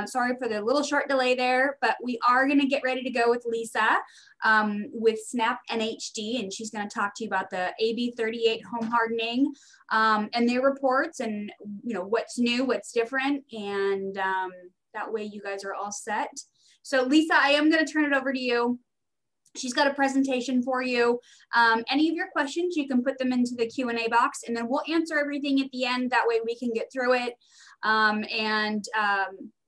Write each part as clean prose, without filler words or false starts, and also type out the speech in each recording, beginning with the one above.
Sorry for the little short delay there, but we are going to get ready to go with Lisa with Snap NHD, and she's going to talk to you about the AB38 home hardening and their reports, and what's new, what's different, and that way you guys are all set. So Lisa, I am going to turn it over to you. She's got a presentation for you. Any of your questions, you can put them into the Q&A box, and then we'll answer everything at the end. That way we can get through it.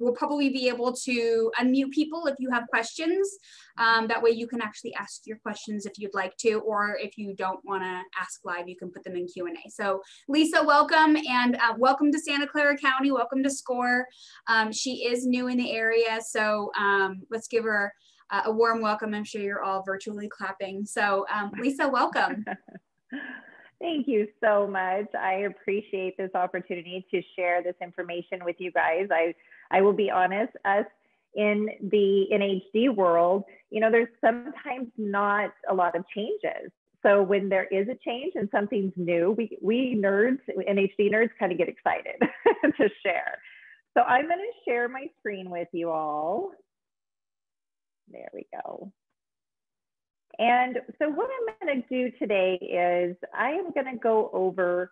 We'll probably be able to unmute people if you have questions. That way you can actually ask your questions if you'd like to, or if you don't want to ask live, you can put them in Q&A. So Lisa, welcome, and welcome to Santa Clara County. Welcome to C.A.R. She is new in the area, so let's give her a warm welcome. I'm sure you're all virtually clapping. So Lisa, welcome. Thank you so much. I appreciate this opportunity to share this information with you guys. I will be honest, us in the NHD world, there's sometimes not a lot of changes. So when there is a change and something's new, we nerds, NHD nerds, kind of get excited to share. So I'm going to share my screen with you all. There we go. And so what I'm going to do today is I am going to go over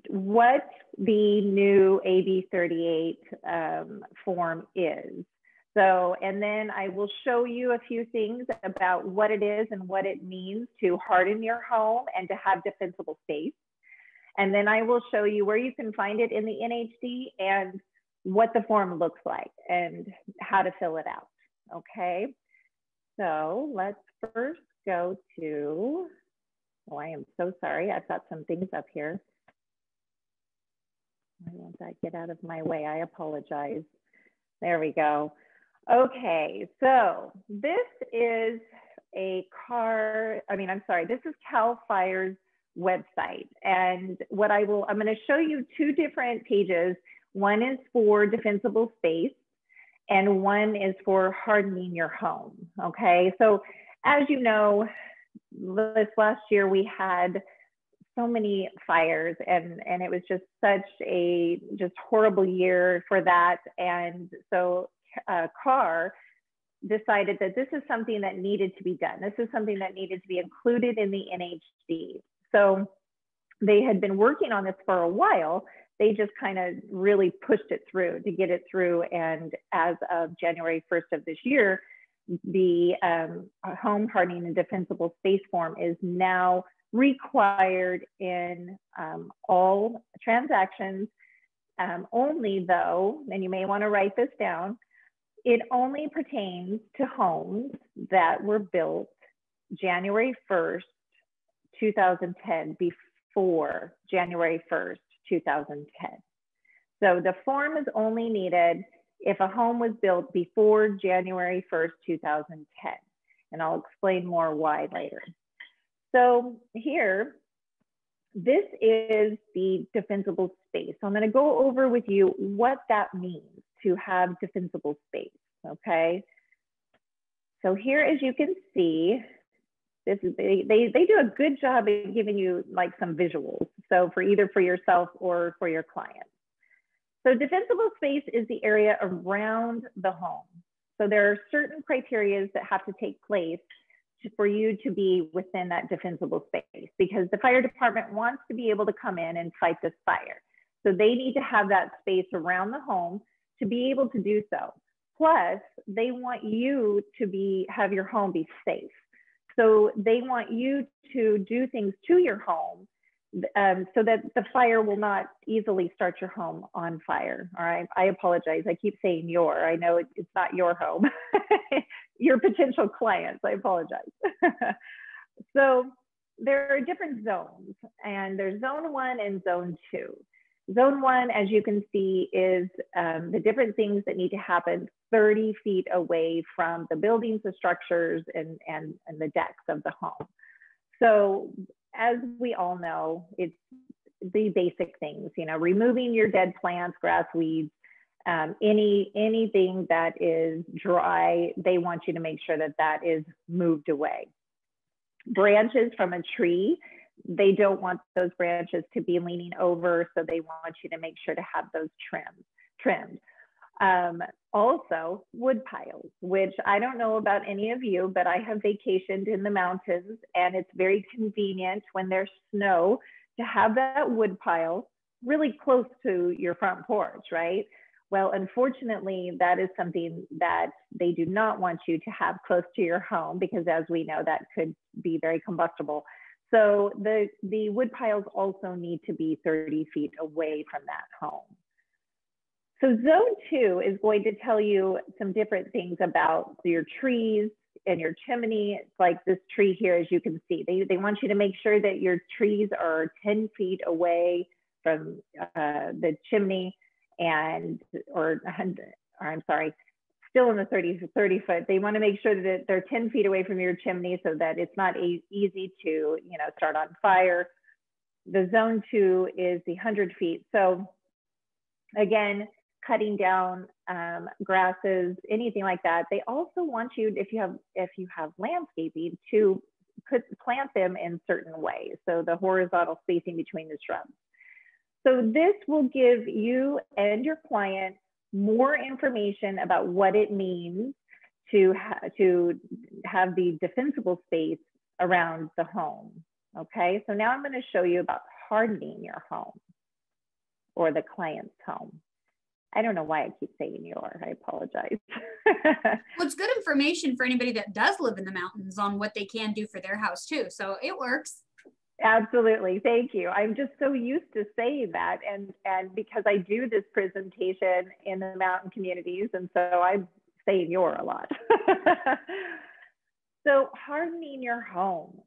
what the new AB38 form is. So, and then I will show you a few things about what it is and what it means to harden your home and to have defensible space. And then I will show you where you can find it in the NHD and what the form looks like and how to fill it out, okay? So let's first go to, oh, I am so sorry. I've got some things up here. Why won't that get out of my way? I apologize. There we go. Okay, so this is a this is CAL FIRE's website. And what I'm going to show you two different pages. One is for defensible space, and one is for hardening your home, okay? So as you know, this last year we had so many fires, and it was just such a horrible year for that. And so C.A.R. decided that this is something that needed to be done. This is something that needed to be included in the NHD. So they had been working on this for a while. They just kind of really pushed it through to get it through. And as of January 1st of this year, the home hardening and defensible space form is now required in all transactions, only though, and you may want to write this down, it only pertains to homes that were built January 1st, 2010, before January 1st, 2010. So the form is only needed if a home was built before January 1st, 2010. And I'll explain more why later. So here, this is the defensible space. So I'm going to go over with you what that means to have defensible space, okay? So here, as you can see, this is, they do a good job of giving you like some visuals. So for either for yourself or for your clients. So defensible space is the area around the home. So there are certain criteria that have to take place for you to be within that defensible space, because the fire department wants to be able to come in and fight this fire. So they need to have that space around the home to be able to do so. Plus, they want you to have your home be safe. So they want you to do things to your home so that the fire will not easily start your home on fire. All right, I apologize. I keep saying your. I know it's not your home, your potential clients. I apologize. So there are different zones, and there's zone 1 and zone 2. Zone 1, as you can see, is the different things that need to happen 30 feet away from the buildings, the structures, and the decks of the home. So as we all know, it's the basic things, you know, removing your dead plants, grass, weeds, anything that is dry, they want you to make sure that that is moved away. Branches from a tree, they don't want those branches to be leaning over, so they want you to make sure to have those trimmed. trimmed. Also wood piles, which I don't know about any of you, but I have vacationed in the mountains, and it's very convenient when there's snow to have that wood pile really close to your front porch, right? Well, unfortunately, that is something that they do not want you to have close to your home, because as we know, that could be very combustible. So the wood piles also need to be 30 feet away from that home. So zone 2 is going to tell you some different things about your trees and your chimney. It's like this tree here, as you can see. They want you to make sure that your trees are 10 feet away from the chimney, or I'm sorry, still in the 30 foot. They want to make sure that they're 10 feet away from your chimney so that it's not easy to, start on fire. The zone 2 is the 100 feet. So again, cutting down grasses, anything like that. They also want you, if you have landscaping, to plant them in certain ways. So the horizontal spacing between the shrubs. So this will give you and your client more information about what it means to have the defensible space around the home. Okay, so now I'm going to show you about hardening your home or the client's home. I don't know why I keep saying your, I apologize. Well, it's good information for anybody that does live in the mountains on what they can do for their house too. So it works. Absolutely, thank you. I'm just so used to saying that, and because I do this presentation in the mountain communities, and so I'm saying your a lot. So hardening your home.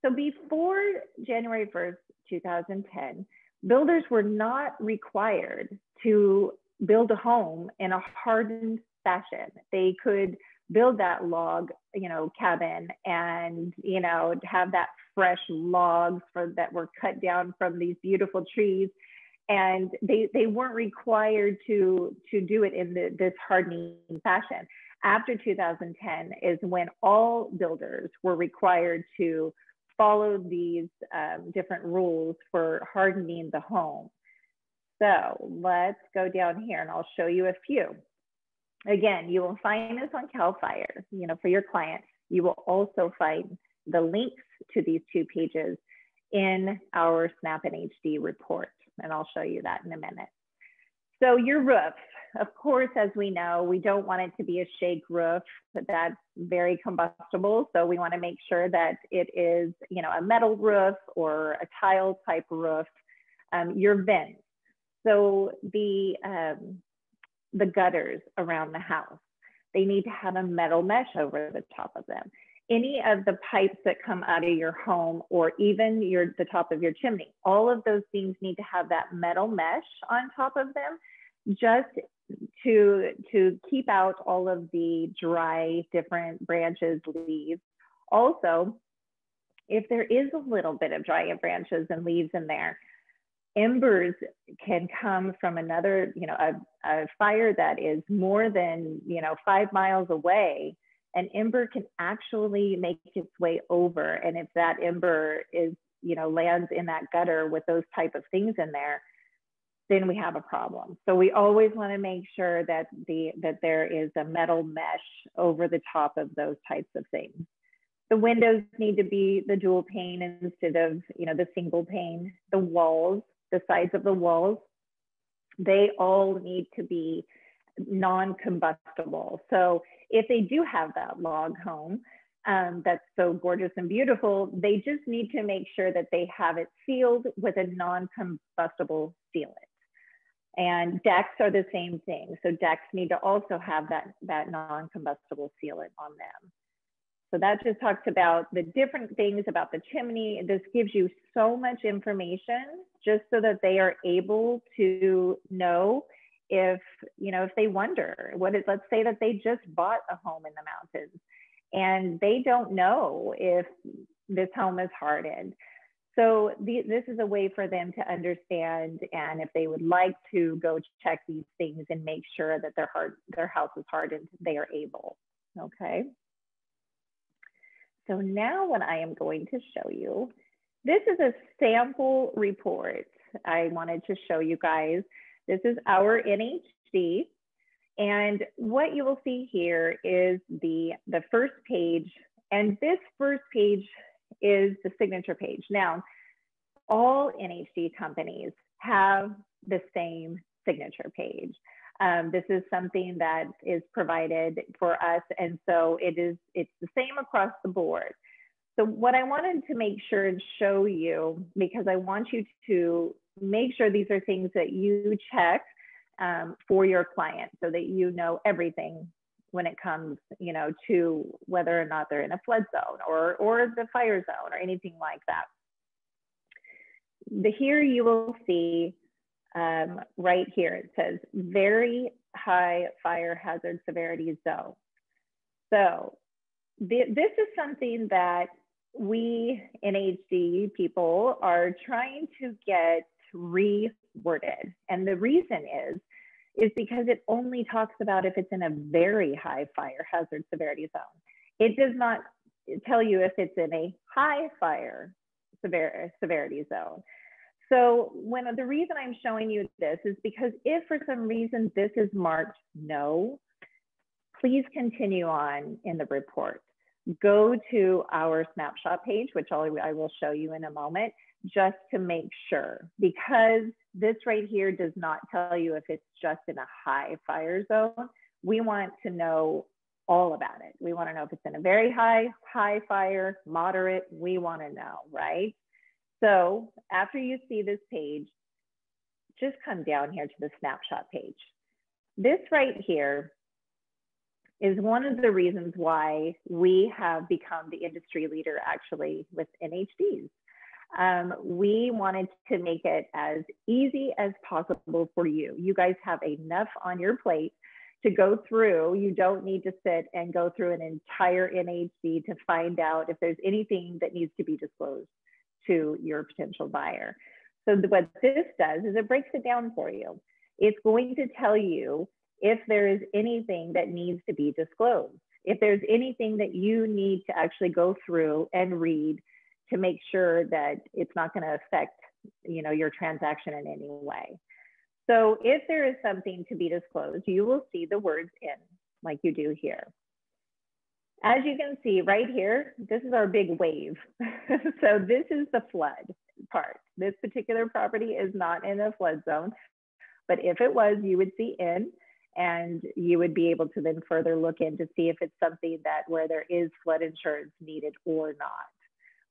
So before January 1st, 2010, builders were not required to build a home in a hardened fashion. They could build that log, cabin, and have that fresh logs that were cut down from these beautiful trees, and they weren't required to do it in this hardening fashion. After 2010 is when all builders were required to follow these different rules for hardening the home. So let's go down here and I'll show you a few. Again, you will find this on CAL FIRE, for your client. You will also find the links to these 2 pages in our Snap and HD report, and I'll show you that in a minute. So your roof, of course, as we know, we don't want it to be a shake roof. That's very combustible. So we want to make sure that it is, a metal roof or a tile type roof. Your vents. So the gutters around the house, they need to have a metal mesh over the top of them. Any of the pipes that come out of your home, or even the top of your chimney, all of those things need to have that metal mesh on top of them, just to keep out all of the dry, different branches, leaves. Also, if there is a little bit of dry branches and leaves in there, embers can come from another, a fire that is more than, 5 miles away. An ember can actually make its way over. And if that ember is, lands in that gutter with those type of things in there, then we have a problem. So we always want to make sure that there is a metal mesh over the top of those types of things. The windows need to be the dual pane instead of, the single pane. The walls, the sides of the walls, they all need to be non-combustible. So if they do have that log home that's so gorgeous and beautiful, they just need to make sure that they have it sealed with a non-combustible sealant. And decks are the same thing. So decks need to also have that non-combustible sealant on them. So that just talks about the different things about the chimney. This gives you so much information just so that they are able to know if they wonder let's say that they just bought a home in the mountains and they don't know if this home is hardened. So this is a way for them to understand, and if they would like to go check these things and make sure that their house is hardened, they are able, okay? So now what I am going to show you, this is a sample report I wanted to show you guys. This is our NHD HD. And what you will see here is the first page. And this first page is the signature page. Now, all NHD companies have the same signature page. This is something that is provided for us. And so it's the same across the board. So what I wanted to make sure and show you, because I want you to make sure these are things that you check for your client so that you know everything when it comes, to whether or not they're in a flood zone or the fire zone or anything like that. Here you will see right here, it says very high fire hazard severity zone. So this is something that we NHD people are trying to get reworded. And the reason is because it only talks about if it's in a very high fire hazard severity zone. It does not tell you if it's in a high fire severity zone. So the reason I'm showing you this is because if for some reason this is marked no, please continue on in the report. Go to our snapshot page, which I will show you in a moment, just to make sure, because this right here does not tell you if it's just in a high fire zone. We want to know all about it. We want to know if it's in a very high fire, moderate, we want to know, right? So after you see this page, just come down here to the snapshot page. This right here is one of the reasons why we have become the industry leader actually with NHDs. We wanted to make it as easy as possible for you. You guys have enough on your plate to go through. You don't need to sit and go through an entire NHD to find out if there's anything that needs to be disclosed to your potential buyer. So what this does is it breaks it down for you. It's going to tell you if there is anything that needs to be disclosed, if there's anything that you need to actually go through and read to make sure that it's not going to affect, your transaction in any way. So if there is something to be disclosed, you will see the words in, like you do here. As you can see right here, this is our big wave. So this is the flood part. This particular property is not in a flood zone, but if it was, you would see in, and you would be able to then further look in to see if it's something that where there is flood insurance needed or not.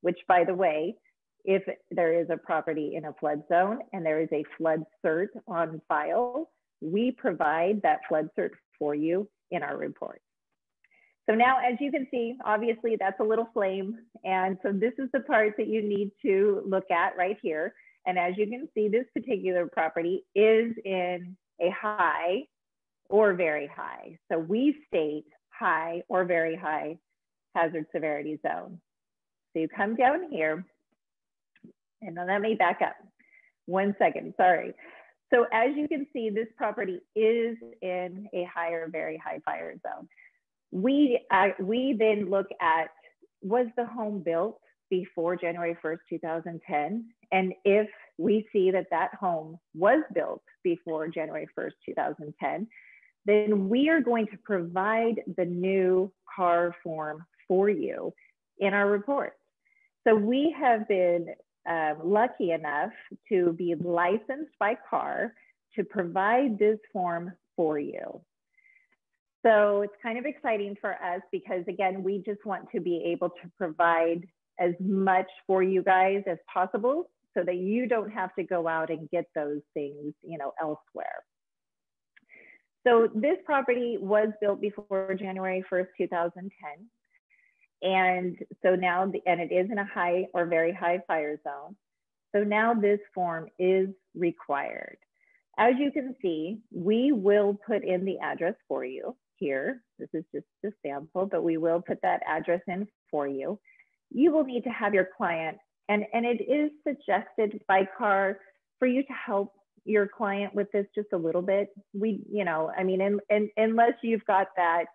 Which, by the way, if there is a property in a flood zone and there is a flood cert on file, we provide that flood cert for you in our report. So now, as you can see, obviously that's a little flame. And so this is the part that you need to look at right here. And as you can see, this particular property is in a high or very high. So we state high or very high hazard severity zone. So you come down here, and now let me back up 1 second, sorry. So as you can see, this property is in a high or very high fire zone. We then look at, was the home built before January 1st, 2010? And if we see that that home was built before January 1st, 2010, then we are going to provide the new C.A.R form for you in our report. So we have been lucky enough to be licensed by C.A.R to provide this form for you. So it's kind of exciting for us because, again, we just want to be able to provide as much for you guys as possible so that you don't have to go out and get those things, elsewhere. So this property was built before January 1st, 2010. And so now, and it is in a high or very high fire zone. So now this form is required. As you can see, we will put in the address for you here. This is just a sample, but we will put that address in for you. You will need to have your client, and it is suggested by C.A.R for you to help your client with this just a little bit. Unless you've got that,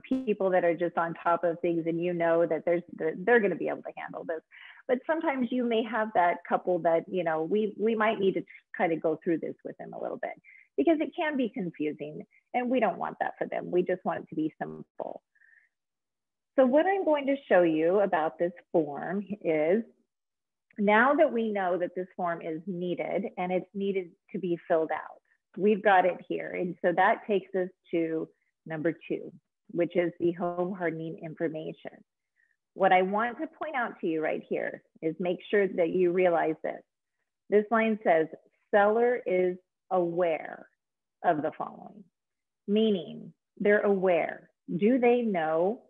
people that are just on top of things and that they're going to be able to handle this. but sometimes you may have that couple that, you know, we might need to kind of go through this with them a little bit because it can be confusing and we don't want that for them. We just want it to be simple. So what I'm going to show you about this form is, now that we know that this form is needed and it's needed to be filled out, we've got it here. And so that takes us to number 2, which is the home hardening information. What I want to point out to you right here is make sure that you realize this. This line says, seller is aware of the following, meaning they're aware. Do they know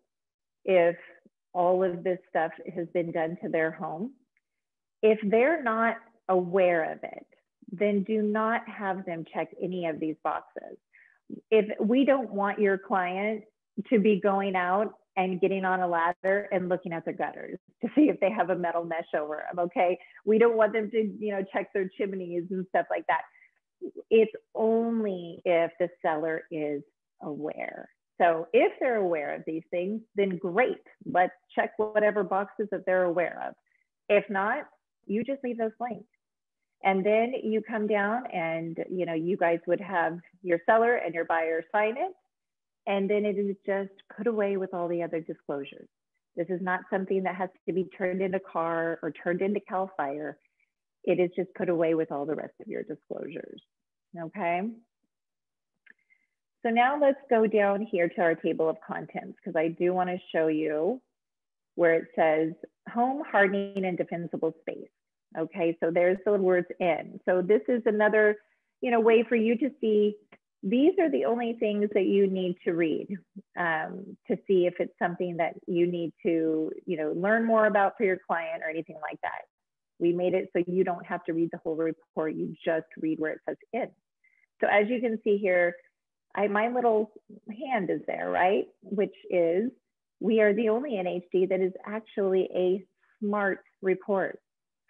if all of this stuff has been done to their home? If they're not aware of it, then do not have them check any of these boxes. If we don't want your client to be going out and getting on a ladder and looking at the gutters to see if they have a metal mesh over them, okay? We don't want them to, you know, check their chimneys and stuff like that. It's only if the seller is aware. So if they're aware of these things, then great. Let's check whatever boxes that they're aware of. If not, you just leave those blank. And then you come down and, you know, you guys would have your seller and your buyer sign it. And then it is just put away with all the other disclosures. This is not something that has to be turned into C.A.R or turned into CAL FIRE. It is just put away with all the rest of your disclosures, okay? So now let's go down here to our table of contents, because I do want to show you where it says home hardening and defensible space. Okay, so there's the words in. So this is another, you know, way for you to see these are the only things that you need to read to see if it's something that you need to, you know, learn more about for your client or anything like that. We made it so you don't have to read the whole report. You just read where it says in. So as you can see here, my little hand is there, right? Which is, we are the only NHD that is actually a SMART report.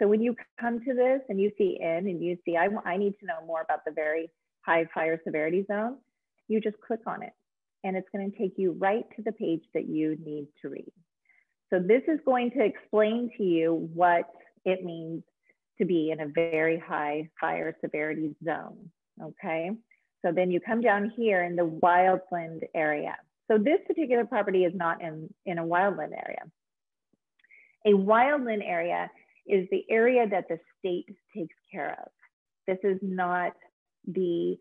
So when you come to this and you see in and you see, I need to know more about the very high fire severity zone, you just click on it and it's going to take you right to the page that you need to read. So this is going to explain to you what it means to be in a very high fire severity zone, okay? So then you come down here in the wildland area. So this particular property is not in a wildland area. A wildland area is the area that the state takes care of. This is not the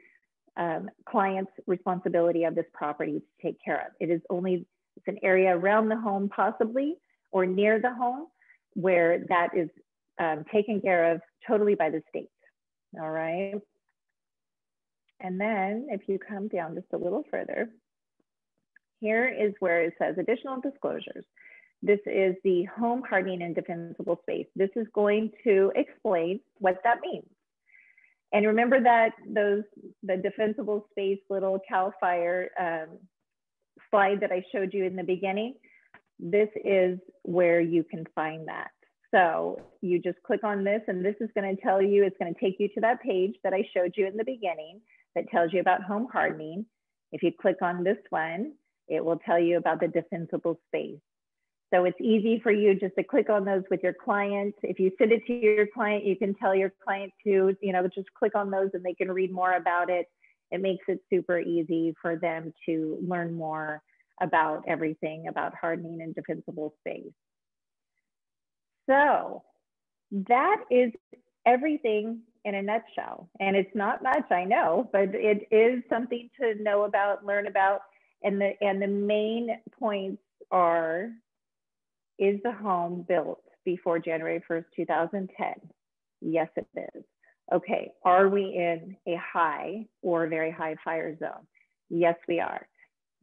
client's responsibility of this property to take care of. It is only, it's an area around the home possibly, or near the home, where that is taken care of totally by the state, all right? And then if you come down just a little further, here is where it says additional disclosures. This is the home hardening and defensible space. This is going to explain what that means. And remember that the defensible space little CAL FIRE slide that I showed you in the beginning, this is where you can find that. So you just click on this and this is going to tell you, it's going to take you to that page that I showed you in the beginning that tells you about home hardening. If you click on this one, it will tell you about the defensible space. So it's easy for you just to click on those with your client. If you send it to your client, you can tell your client to, you know, just click on those and they can read more about it. It makes it super easy for them to learn more about everything about hardening and defensible space. So that is everything in a nutshell. And it's not much, I know, but it is something to know about, learn about. And the main points are, is the home built before January 1st, 2010? Yes, it is. Okay, are we in a high or very high fire zone? Yes, we are.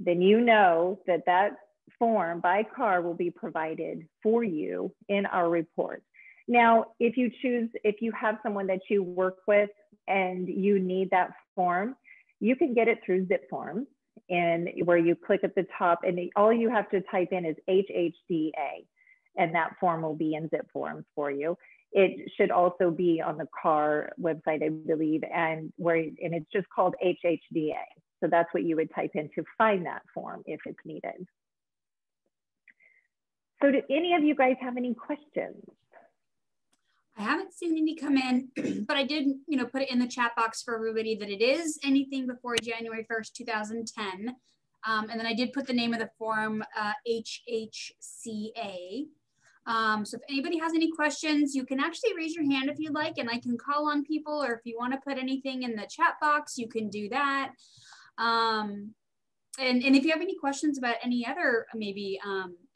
Then you know that that form by C.A.R will be provided for you in our report. Now, if you choose, if you have someone that you work with and you need that form, you can get it through zip forms, and where you click at the top and all you have to type in is HHDA, and that form will be in zip forms for you. It should also be on the C.A.R website, I believe, and it's just called HHDA. So that's what you would type in to find that form if it's needed. So do any of you guys have any questions? I haven't seen any come in, but I did, put it in the chat box for everybody that it is anything before January 1st, 2010. And then I did put the name of the form, HHCA. So if anybody has any questions, you can actually raise your hand if you'd like, and I can call on people, or if you want to put anything in the chat box, you can do that. And if you have any questions about any other maybe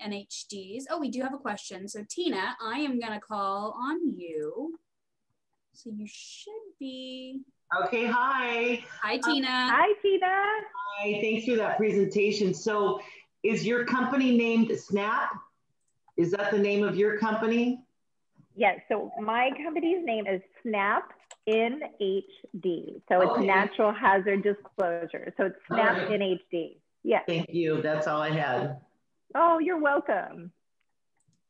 NHDs, oh, we do have a question. So Tina, I am gonna call on you. So you should be. Okay, hi. Hi, Tina. Hi, Tina. Hi, thanks for that presentation. So is your company named SNAP? Is that the name of your company? Yes, so my company's name is SNAP NHD. So it's Natural Hazard Disclosure. So it's SNAP NHD. Yes. Thank you. That's all I had. Oh, you're welcome.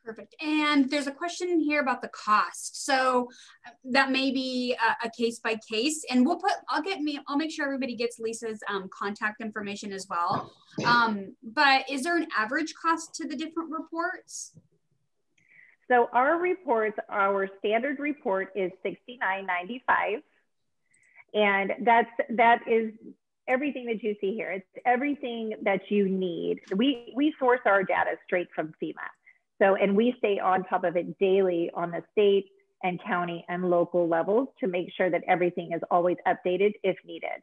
Perfect. And there's a question here about the cost. So that may be a case by case, and I'll make sure everybody gets Lisa's contact information as well. But is there an average cost to the different reports? So our reports, our standard report is $69.95, and that is everything that you see here. It's everything that you need. We source our data straight from FEMA. So, and we stay on top of it daily on the state and county and local levels to make sure that everything is always updated if needed.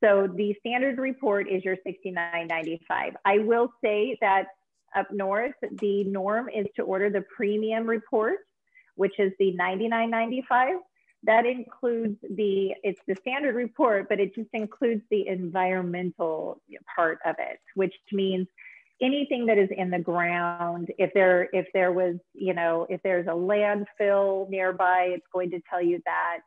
So the standard report is your $69.95. I will say that up north, the norm is to order the premium report, which is the $99.95. That includes it's the standard report, but it just includes the environmental part of it, which means anything that is in the ground. If there was, if there's a landfill nearby, it's going to tell you that.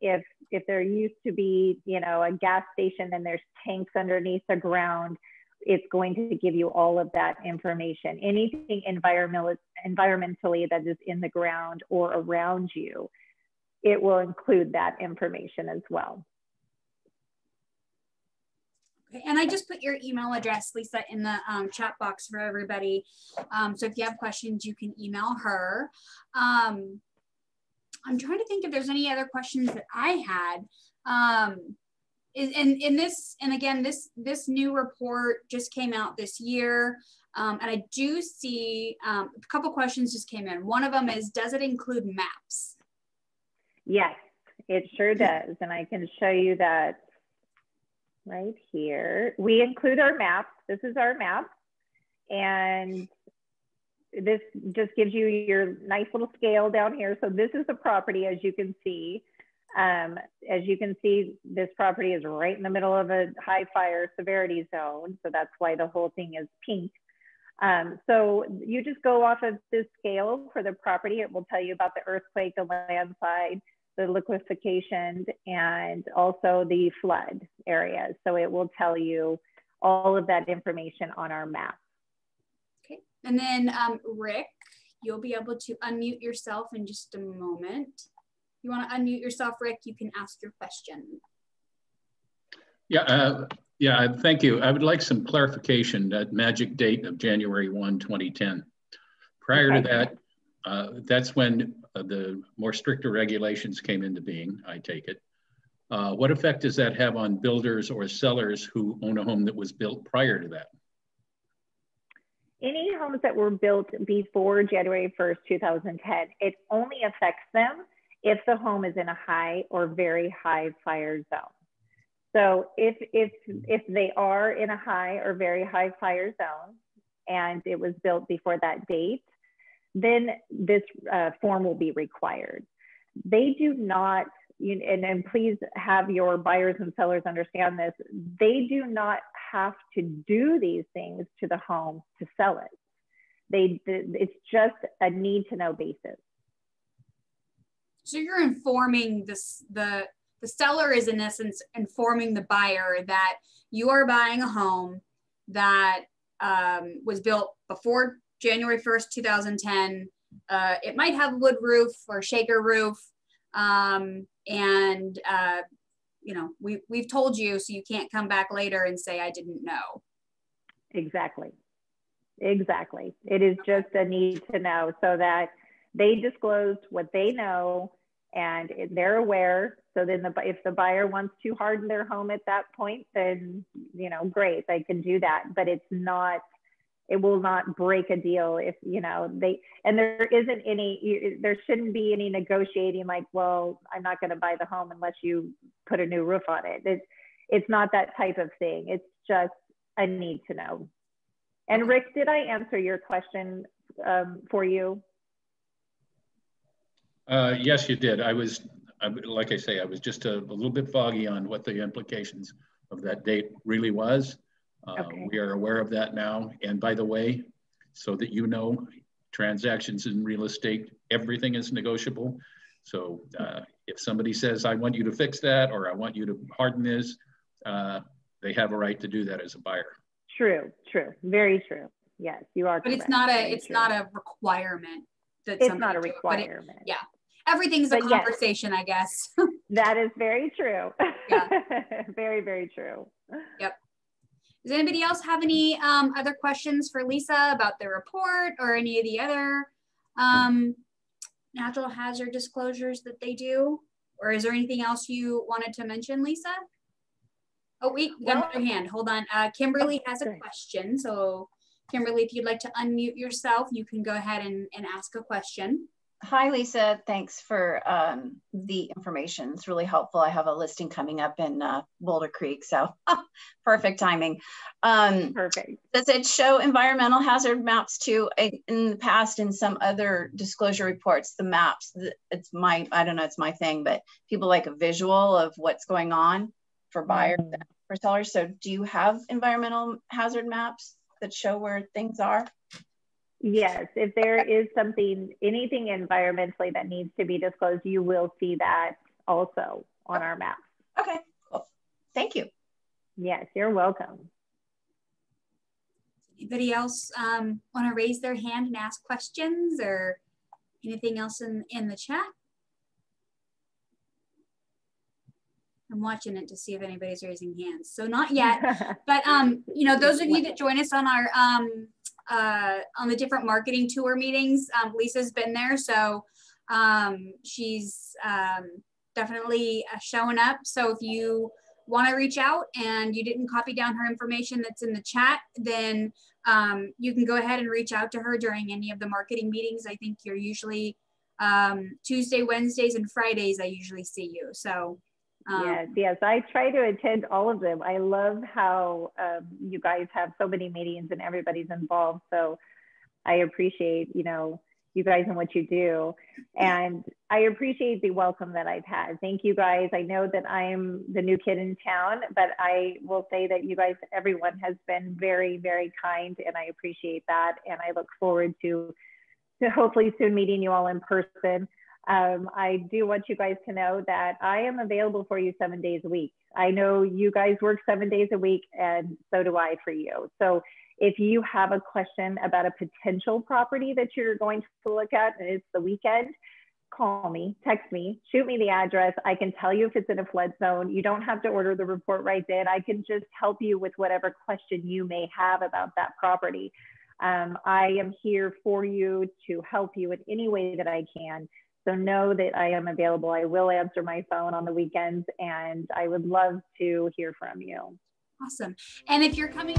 If there used to be, a gas station and there's tanks underneath the ground, it's going to give you all of that information. Anything environmentally that is in the ground or around you, it will include that information as well. Okay, and I just put your email address, Lisa, in the chat box for everybody. So if you have questions, you can email her. I'm trying to think if there's any other questions that I had. This new report just came out this year. And I do see a couple questions just came in. One of them is, does it include maps? Yes, it sure does. And I can show you that right here. We include our map. This is our map. And this just gives you your nice little scale down here. So this is the property, as you can see. As you can see, this property is right in the middle of a high fire severity zone. So that's why the whole thing is pink. So you just go off of this scale for the property. It will tell you about the earthquake, the landslide, the liquefaction, and also the flood areas. So it will tell you all of that information on our map. Okay, and then Rick, you'll be able to unmute yourself in just a moment. If you want to unmute yourself, Rick, you can ask your question. Yeah, thank you. I would like some clarification, that magic date of January 1, 2010. Prior to that, that's when the more stricter regulations came into being, I take it. What effect does that have on builders or sellers who own a home that was built prior to that? Any homes that were built before January 1st, 2010, it only affects them if the home is in a high or very high fire zone. So if they are in a high or very high fire zone and it was built before that date, then this form will be required. They do not, and please have your buyers and sellers understand this, they do not have to do these things to the home to sell it. It's just a need to know basis. So you're informing this, the seller is in essence informing the buyer that you are buying a home that was built before January 1st, 2010. It might have a wood roof or shaker roof. We've told you, so you can't come back later and say, I didn't know. Exactly. It is just a need to know so that They disclosed what they know and they're aware. So then if the buyer wants to harden their home at that point, then, you know, great, they can do that. But it will not break a deal if, you know, there shouldn't be any negotiating like, well, I'm not going to buy the home unless you put a new roof on it. It's not that type of thing. It's just a need to know. And Rick, did I answer your question for you? Yes, you did. Like I say, I was just a little bit foggy on what the implications of that date really was. Okay. We are aware of that now. And by the way, so that you know, transactions in real estate, everything is negotiable. So if somebody says, I want you to fix that, or I want you to harden this, they have a right to do that as a buyer. True, very true. Yes, you are correct. But it's not a requirement. It's not a requirement. Yeah. Everything's a conversation, yes. I guess. That is very true. Yeah. Very, very true. Yep. Does anybody else have any other questions for Lisa about the report or any of the other natural hazard disclosures that they do? Or is there anything else you wanted to mention, Lisa? Oh, wait, one other hand. Hold on. Kimberly has a question. So Kimberly, if you'd like to unmute yourself, you can go ahead and ask a question. Hi, Lisa. Thanks for the information. It's really helpful. I have a listing coming up in Boulder Creek, so perfect timing. Perfect. Does it show environmental hazard maps too? In the past, in some other disclosure reports, the maps, I don't know, it's my thing, but people like a visual of what's going on for buyers and for sellers. So do you have environmental hazard maps that show where things are? Yes, if there is anything environmentally that needs to be disclosed, you will see that also on our maps. Okay, cool. Thank you. Yes, you're welcome. Anybody else want to raise their hand and ask questions or anything else in the chat? I'm watching it to see if anybody's raising hands. So not yet, but you know, those of you that join us on our on the different marketing tour meetings, Lisa's been there, so she's definitely showing up. So if you want to reach out and you didn't copy down her information that's in the chat, then you can go ahead and reach out to her during any of the marketing meetings. I think you're usually Tuesday, Wednesdays, and Fridays. I usually see you. So. Yes, I try to attend all of them. I love how you guys have so many meetings and everybody's involved. So I appreciate, you know, you guys and what you do. And I appreciate the welcome that I've had. Thank you guys. I know that I'm the new kid in town, but I will say that you guys, everyone has been very, very kind, and I appreciate that. And I look forward to hopefully soon meeting you all in person. I do want you guys to know that I am available for you 7 days a week. I know you guys work 7 days a week, and so do I for you. So if you have a question about a potential property that you're going to look at and it's the weekend, call me, text me, shoot me the address. I can tell you if it's in a flood zone. You don't have to order the report right then. I can just help you with whatever question you may have about that property. I am here for you to help you in any way that I can. So know that I am available. I will answer my phone on the weekends, and I would love to hear from you. Awesome. And if you're coming